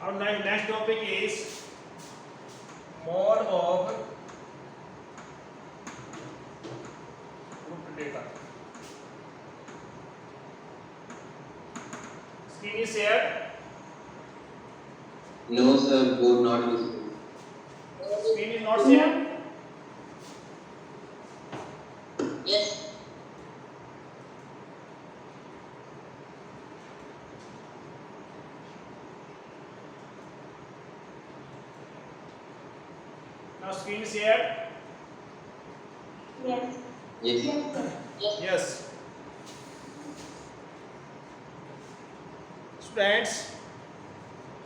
Our next topic is mode of group data. Screen is shared. No, sir, board not visible. Screen is not shared. Yes. Now screen is shared. Yes. Yes. Yes, sir. Yes. Students,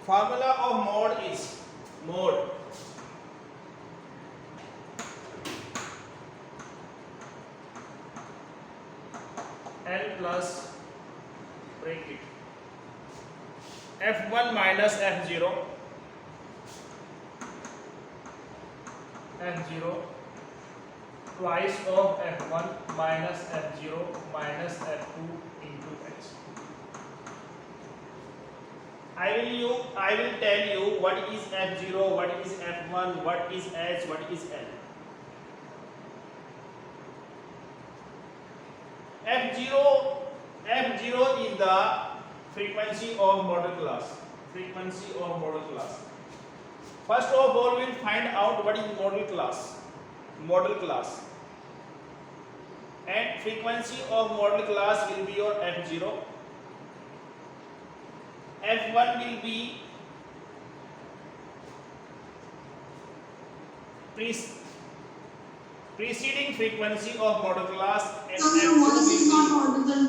formula of mode is mode L plus bracket F1 minus F0 twice of F1 minus F0 minus F2 into H. I will tell you what is F0, what is F1, what is H, what is L. F0 is the frequency of model class. Frequency of model class. First of all, we will find out what is model class. Model class. And frequency of model class will be your F0. F1 will be preceding frequency of model class, and Sir, F2 your voice is will not audible.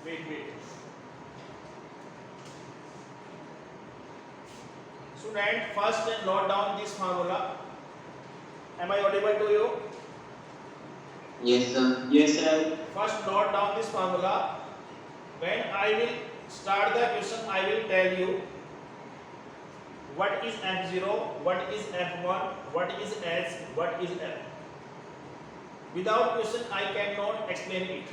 be wait. Student, first note down this formula. Am I audible to you? Yes, sir. Yes, sir. First note down this formula. When I will start the question, I will tell you what is F0, what is F1, what is H, what is L. Without question, I cannot explain it.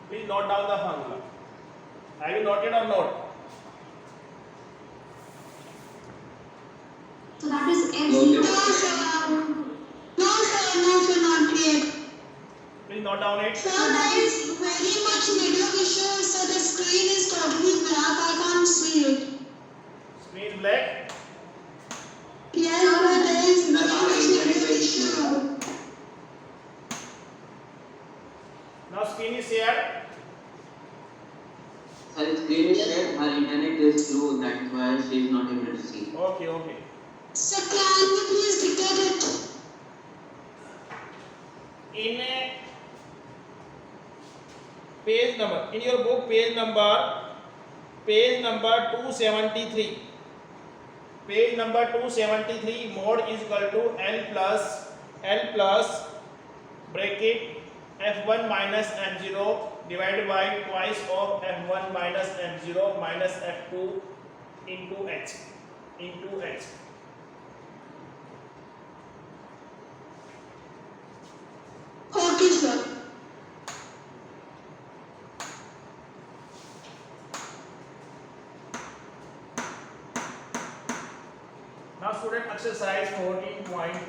Please note down the formula. Have you noted or not? So that is Noted. F0. No, sir, not yet. Please note down it. Sir, there is very much network issue. Sir, the screen is totally black. I can't see it. Screen is black. Yes, sir, there is very much network issue. Now screen is shared. Her screen is shared. Her internet is slow. That's why she is not able to see. Okay. Sir, can you please dictate it? In a page number, in your book, page number 273. Page number 273, mode is equal to L plus bracket F1 minus F0 divided by twice of F1 minus F0 minus F2 into H. Okay, sir. Now student, exercise 14.2.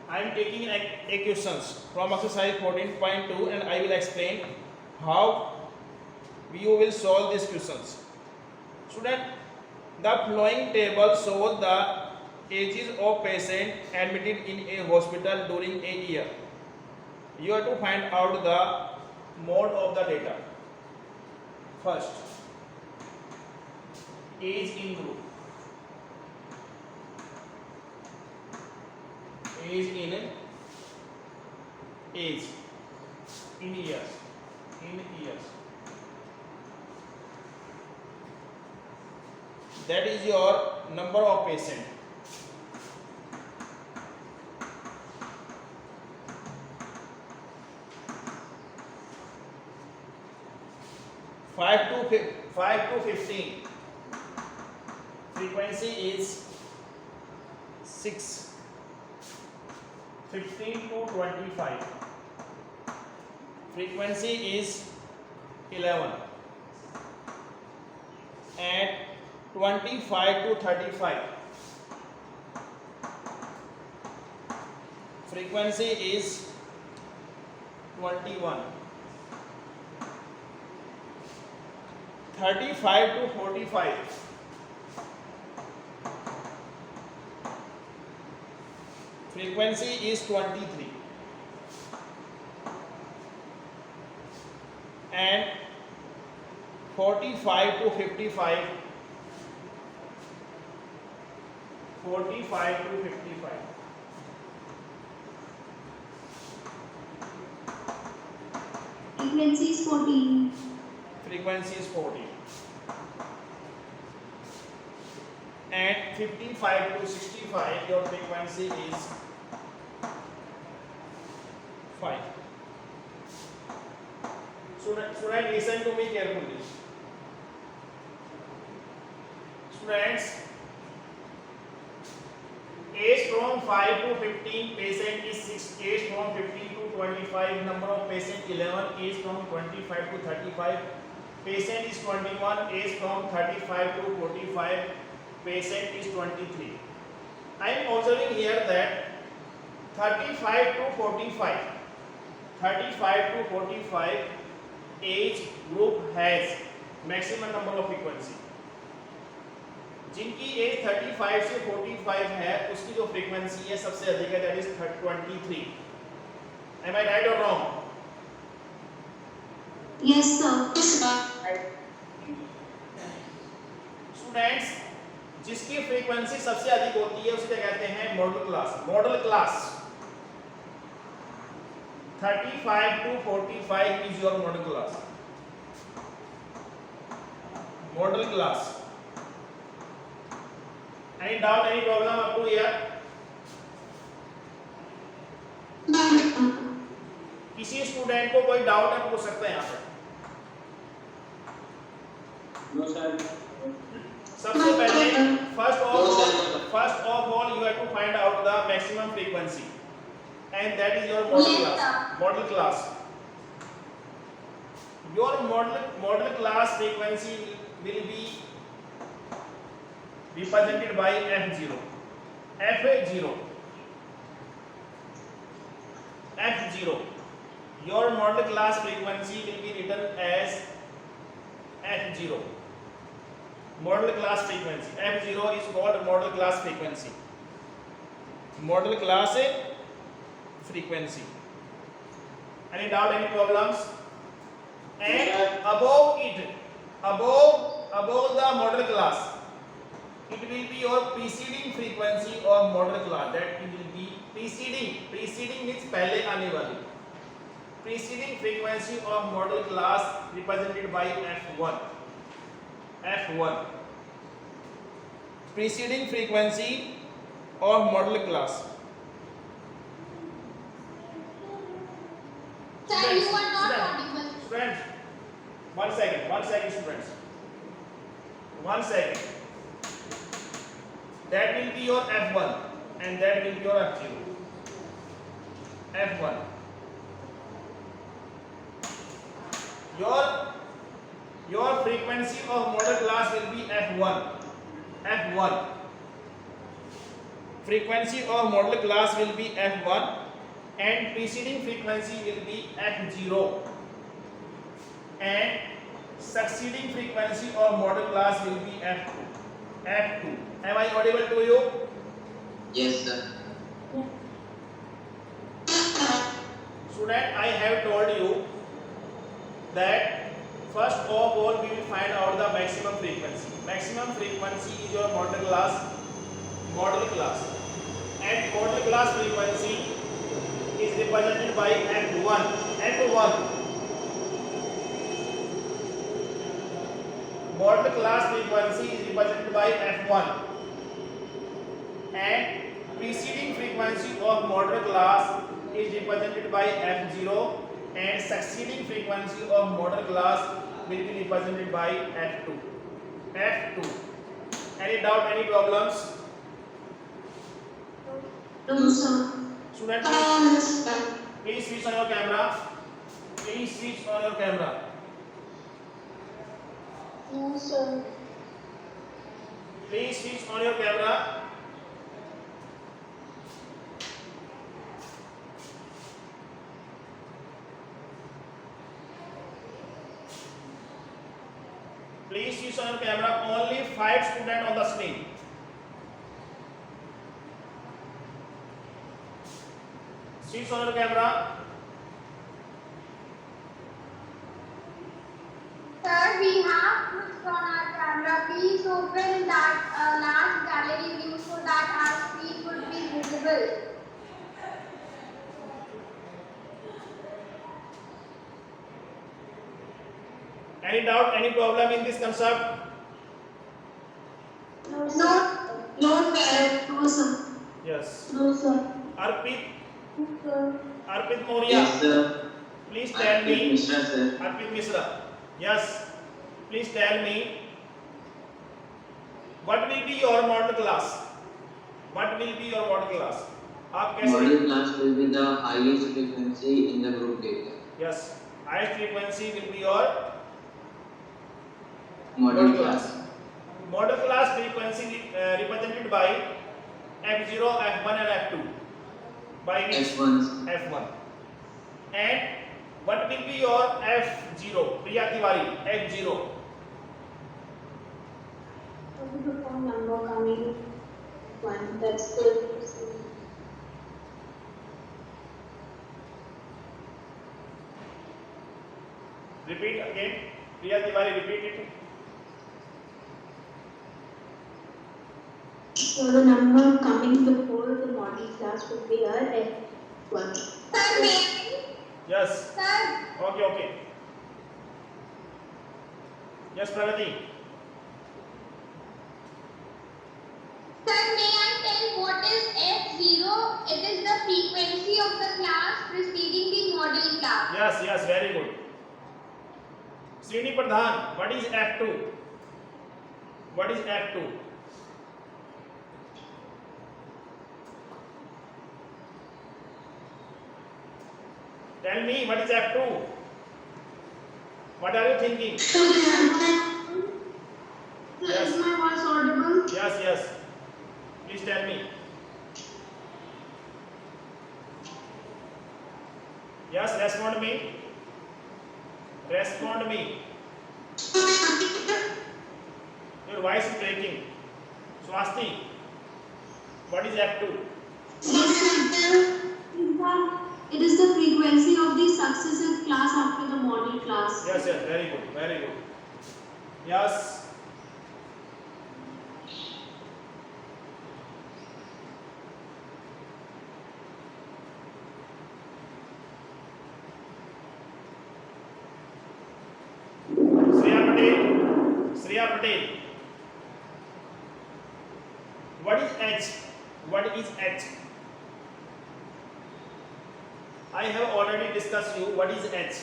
I am taking a questions from exercise 14.2 and I will explain how you will solve these questions. Student, the following table shows the ages of patient admitted in a hospital during a year. You have to find out the mode of the data. First, age in group. Age in years. That is your number of patient. Five to 15. Frequency is 6. 15 to 25. Frequency is 11 and 25 to 35. Frequency is 21. 35 to 45. Frequency is 23. And 45 to 55. 45 to 55. Frequency is 14. Frequency is 40. And 55 to 65, your frequency is 5. Student, listen to me carefully. Students, age from 5 to 15 patient is 6. Age from 15 to 25, number of patient 11. Age from 25 to 35, patient is 21. Age from 35 to 45, patient is 23. I am observing here that 35 to 45, 35 to 45 age group has maximum number of frequency. जिनकी as 35 से 45 है उसकी जो frequency है सबसे अधिक है, that is 23. Am I right or wrong? Yes, sir. Students, जिसकी फ्रीक्वेंसी सबसे अधिक होती है उसे क्या कहते हैं? Model class. Model class 35 to 45 is your model class. Model class. Any doubt, any problem आपको here? किसी स्टूडेंट को कोई डाउट है पूछ सकते हैं यहाँ पे. No, sir. सबसे पहले first of all you have to find out the maximum frequency, and that is your model class. Model class. Your model class frequency will be represented by F0. Your model class frequency will be written as F0. Model class frequency. F0 is called model class frequency. Model class frequency. Any doubt, any problems? And above the model class, it will be your preceding frequency of model class. That it will be preceding means पहले आने वाली. Preceding frequency of model class represented by F1. Preceding frequency of model class. Sir, you are not audible. Students, one second, students. 1 second. That will be your F1 and that will be your F0. F1. Your frequency of model class will be F1. Frequency of model class will be F1 and preceding frequency will be F0 and succeeding frequency of model class will be F2. Am I audible to you? Yes, sir. Student, I have told you that first of all we will find out the maximum frequency. Maximum frequency is your model class, and model class frequency is represented by F1. Model class frequency is represented by F1 and preceding frequency of model class is represented by F0 and succeeding frequency of model class will be represented by F2. Any doubt, any problems? No, sir. Student, please switch on your camera. No, sir. Please switch on your camera. Please switch on your camera. Only 5 students on the screen. Switch on your camera. Sir, we have switched on our camera. Please open that last gallery view so that our screen would be visible. Any doubt? Any problem in this concept? No, sir. No, sir. No, sir. Yes. No, sir. Arpit, No, sir. Arpit Moria. Yes, sir. Please tell Arpit me. Mishra, sir. Arpit Misra. Yes. Please tell me. What will be your model class? What will be your model class? आप कैसे? Model class will be the highest frequency in the group data. Yes. Highest frequency will be your Model class. Model class frequency represented by F0, F1 and F2. By which? F1. F1. And what will be your F0? Priya Tiwari, F0. What is the phone number coming? One. That's the. Repeat again. Priya Tiwari, repeat it. So the number coming before the model class would be our F1. Sir, may I? Yes. Sir, Okay. Yes, Pragati. sir, may I tell what is F0? It is the frequency of the class preceding the model class. Yes, very good. Srini Pradhan, what is F2? What is F2? Tell me, what is F2? What are you thinking? So Yes. is my voice audible? Yes. Please tell me. Yes, respond me. Respond me. Your voice is breaking. Swasti, what is F2? It is the frequency of the successive class after the model class. Yes, very good. Yes. Shreya Patel. What is H? What is H? I have already discussed you. What is H?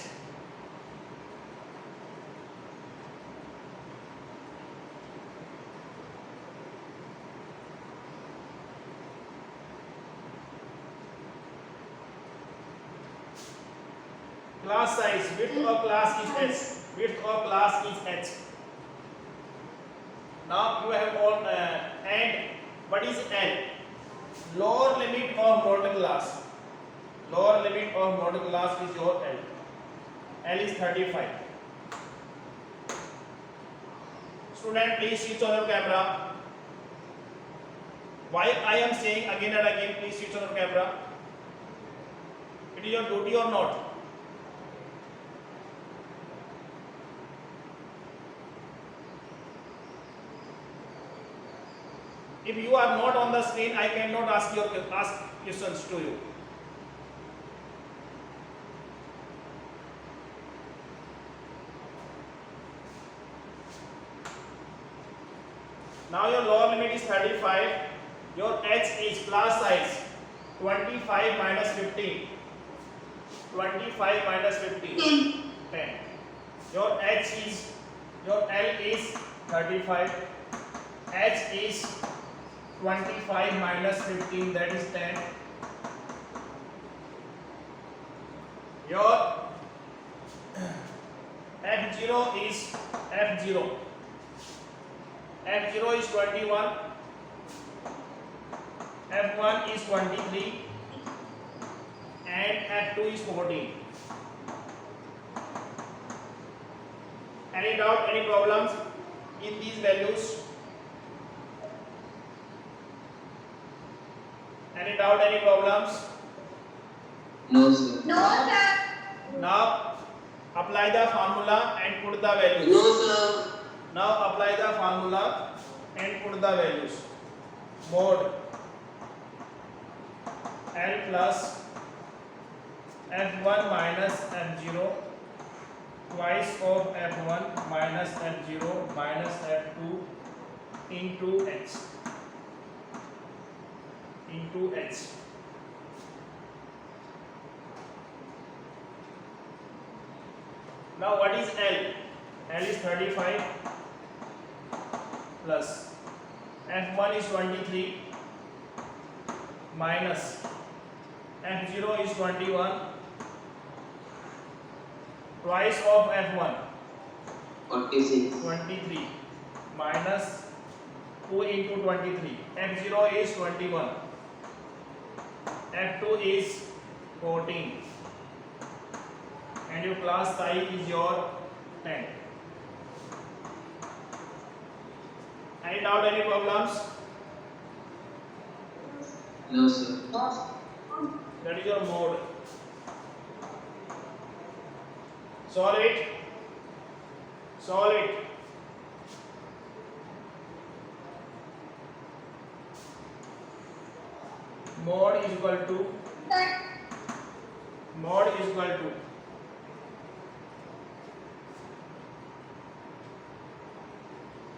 Class size. Width of class is H. Width of class is H. Now you have all and what is L? Lower limit of model class. Lower limit of model class is your L. L is 35. Student, please switch on your camera. Why I am saying again and again, please switch on your camera. It is your duty or not? If you are not on the screen, I cannot ask questions to you. Now your lower limit is 35. Your H is class size 25 minus 15. 25 minus 15. 10. Your L is 35. H is 25 minus 15, that is 10. Your F0 is F0. f0 is 21, f1 is 23 and f2 is 14. Any doubt, any problems in these values? Any doubt, any problems? No, sir. No, sir. Now apply the formula and put the values. No, sir. Now apply the formula and put the values. Mod L plus f1 minus f0 twice of f1 minus f0 minus f2 into h. Now what is L? L is 35 plus f1 is 23 minus f0 is 21 twice of f1 46. 23 minus 2 into 23. f0 is 21, f2 is 14 and your class size is your 10. Any doubt, any problems? No, sir. That is your mode. Solve it. Mod is equal to Sir.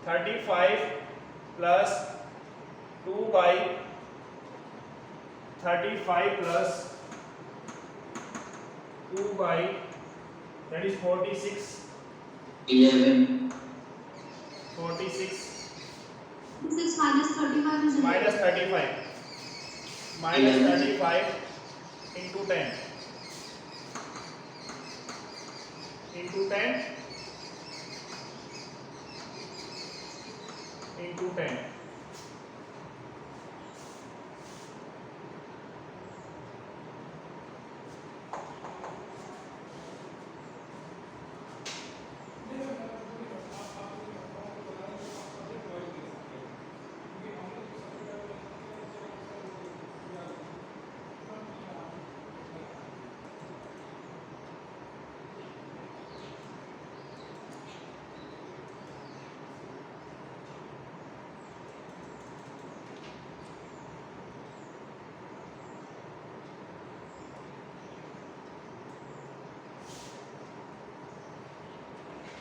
35 plus 2 by 35 plus 2 by that is 46 11. 46 6 minus 35 is 11. minus 35 minus 35 into 10 into 10 into 10.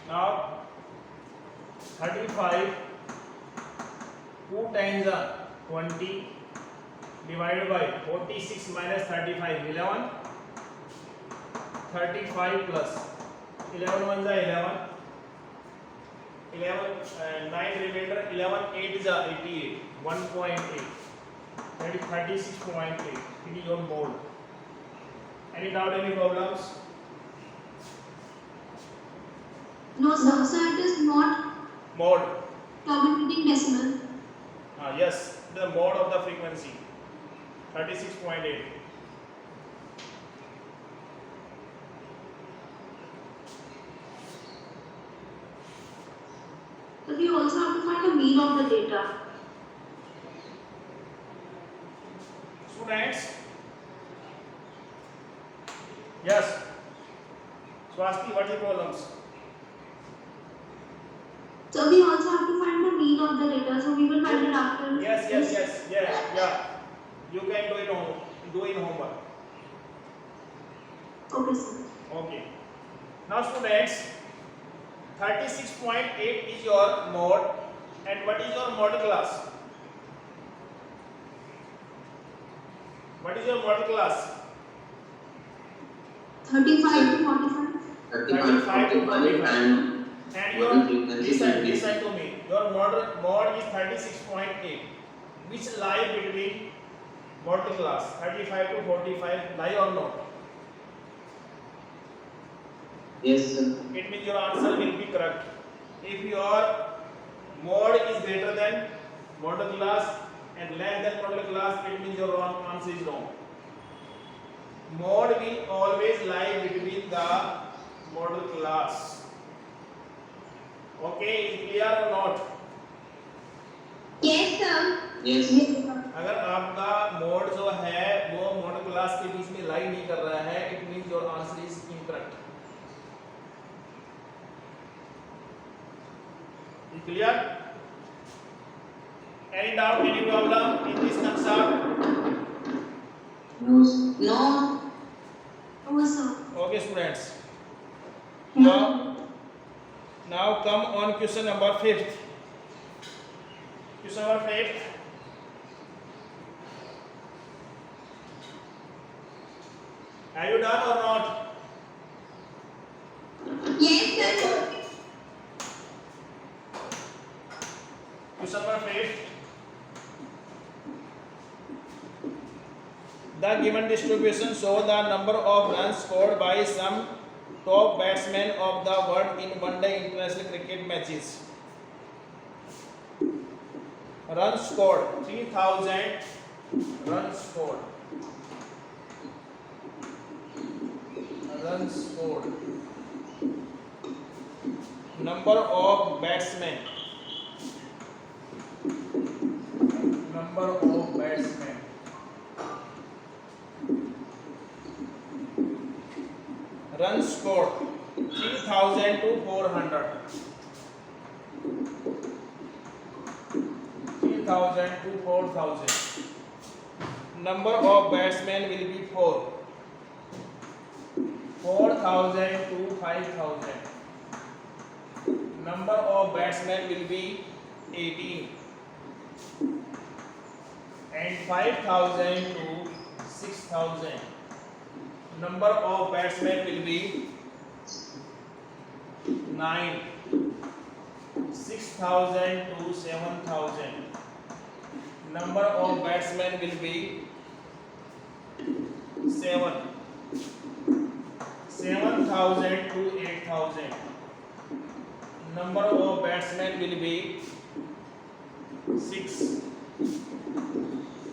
Now 35 2 times 20 divided by 46 minus 35 11 35 plus 11 ones are 11 9 remainder 11 8 is 88 1.8 that is 36.8. It is your mode. Any doubt, any problems? No, sir. So it is not Mode. terminating decimal. Yes, the mode of the frequency 36.8. So we also have to find the mean of the data. Students, yes, Swasti, what are the problems? So we also have to find the mean of the data. So we will find it after. Yes, yeah. You can do in homework. Okay, sir. Okay. Now students, 36.8 is your mode, and what is your mode class? What is your mode class? 35 to 45. 35 to 45 and And what your is frequency? listen to me. Your mode is 36.8. Which lie between mode class 35 to 45? Lie or not? Yes, sir. It means your answer will be correct. If your Mod is greater than model class and less than model class, it means your wrong answer is wrong. Mod will always lie between the model class. Okay, is clear or not? Yes, sir. Yes. अगर आपका mode जो है वो model class के बीच में लाई नहीं कर रहा है, it means your answer is incorrect. Clear? Any doubt, any problem in this concept? No. No. No, sir. Okay, students. No. Now come on question number 5th. Question number 5th. Have you done or not? Yes, sir. Question number 5th. The given distribution show the number of runs scored by some top batsmen of the world in one-day international cricket matches. Runs scored 3,000. Runs scored. Runs scored. Number of batsmen. Number of batsmen. Runs scored 3,000 to 400. 3,000 to 4,000. Number of batsmen will be 4. 4,000 to 5,000. Number of batsmen will be 18. And 5,000 to 6,000. Number of batsmen will be 9. 6,000 to 7,000. Number of batsmen will be 7. 7,000 to 8,000. Number of batsmen will be 6.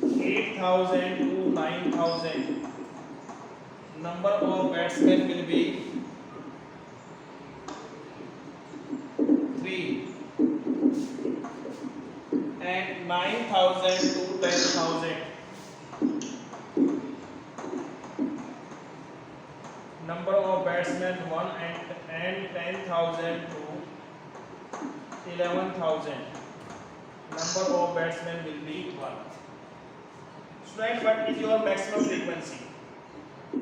8,000 to 9,000. Number of batsmen will be 3. And 9,000 to 10,000. Number of batsmen 1 and 10,000 to 11,000. Number of batsmen will be 1. Student, what is your maximum frequency?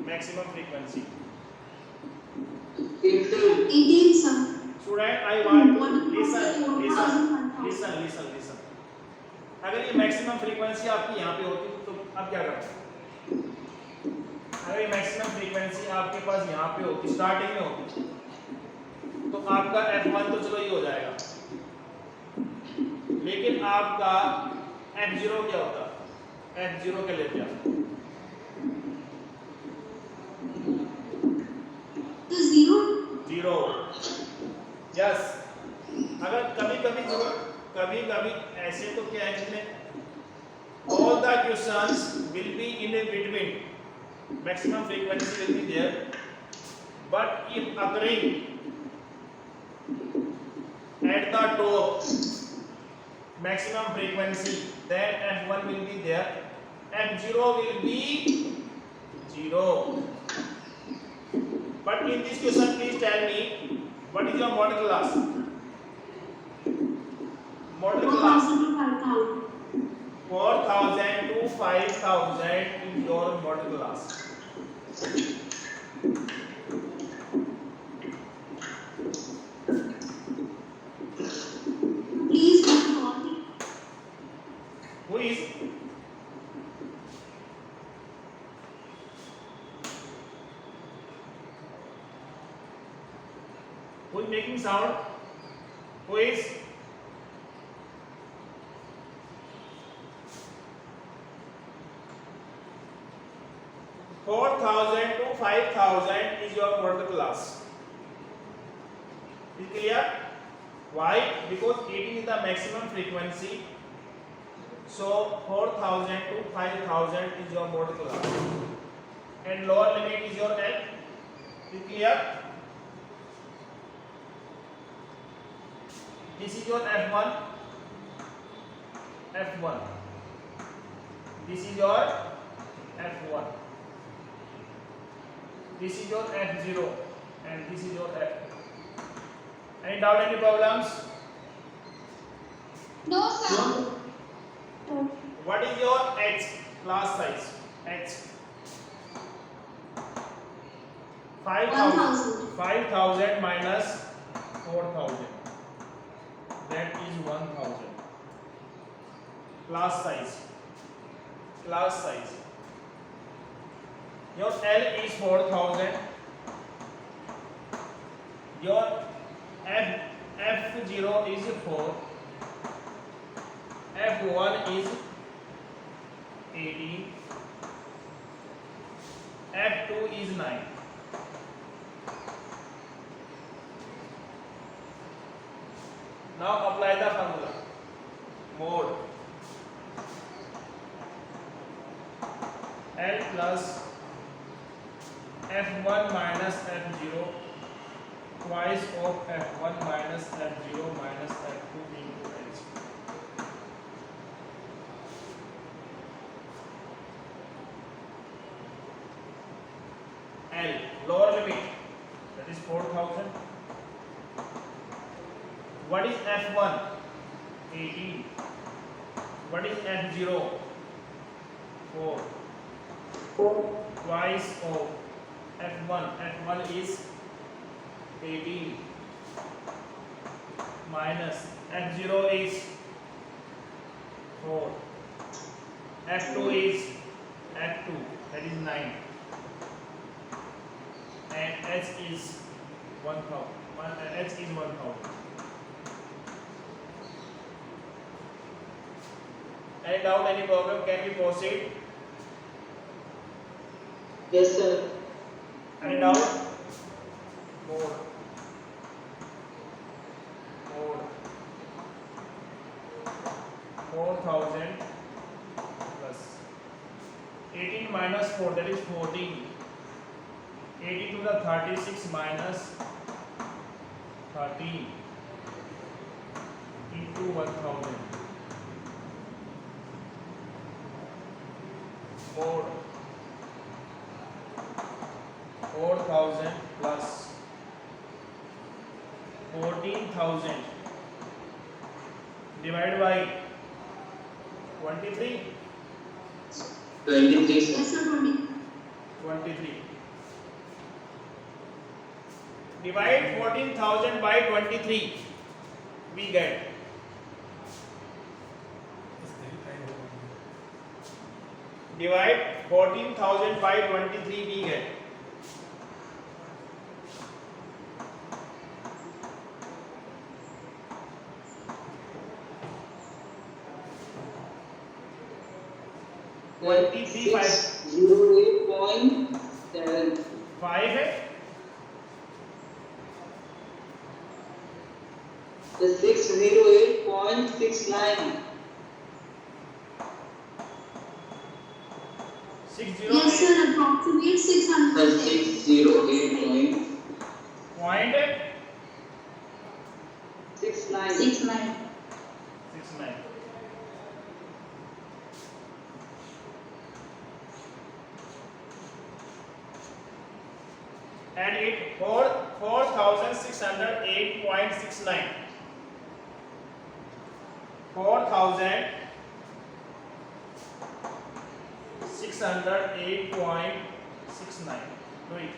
Maximum frequency. 18, sir. Student, I want to listen. अगर ये maximum frequency आपकी यहाँ पे होती तो आप क्या करते? अगर ये मैक्सिमम फ्रीक्वेंसी आपके पास यहाँ पे होती, स्टार्टिंग में होती, तो आपका F1 तो चलो ये हो जाएगा, लेकिन आपका F0 क्या होता? F0 के लेते आप तो 0. 0. यस. अगर कभी कभी ऐसे तो क्या है जिसमें all the questions will be in between, maximum frequency will be there, but if occurring at the top maximum frequency, then F1 will be there, F0 will be 0. But in this question, please tell me, what is your model class? Model class 4,000 to 5,000 in your model class. Please don't call me. Who is? Who is making sound? Who is? $4,000 to $5,000 is your model class. Is clear? Why? Because 18 is the maximum frequency. So 4000 to 5000 is your mode class, and lower limit is your L. Is clear? This is your F1. F1. This is your F1. This is your F0, and this is your F. Any doubt? Any problems? No, sir. What is your H class size? H. 1000. 5000 minus 4000. That is 1000. Class size. Class size. Your L is 4000. Your F0 is 4. F1 is 18. F2 is 9. Now apply the formula. Mode L plus F1 minus F0 twice of F1 minus F0 minus F2 into H. L lower limit, that is 4000. What is F1? 18. What is F0? 4. Twice of F1. F1 is 18 minus F0 is 4. F2 is F2, that is 9. And H is 1000. H is 1000. Any doubt, any problem? Can we proceed? Yes, sir. Any doubt? Mode 4000 plus 18 minus 4, that is 14. 80 to the 36 minus 13 into 1000. Mode 4000 plus 14,000 divided by 23. 23, sir. Yes, sir, 20. 23. Divide 14,000 by 23. We get. Divide 14,000 by 23. We get. Like 608.7. 5 है. The 608.69. 608. Yes, sir, approximate 600. The 608.69. Point 69. 69. And it 4,608.69. 4,608.69. Do it.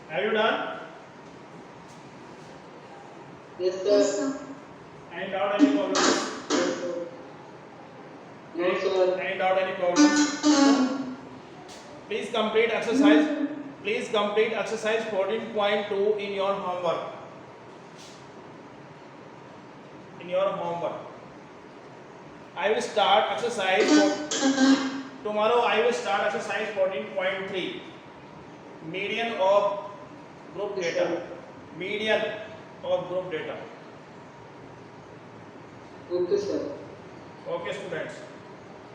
Have you done? Yes, Yes, sir. sir. Any doubt, any problem? No, sir. Any doubt, any problems? Please complete exercise. Please complete exercise 14.2 in your homework. In your homework. I will start exercise tomorrow. I will start exercise 14.3. Median of group data. Median of group data. Okay, sir. Okay, students.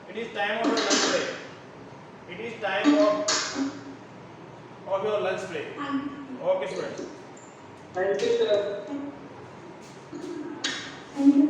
It is time of your lunch break. It is time of your lunch break. Okay, students. Thank you, sir. Thank you.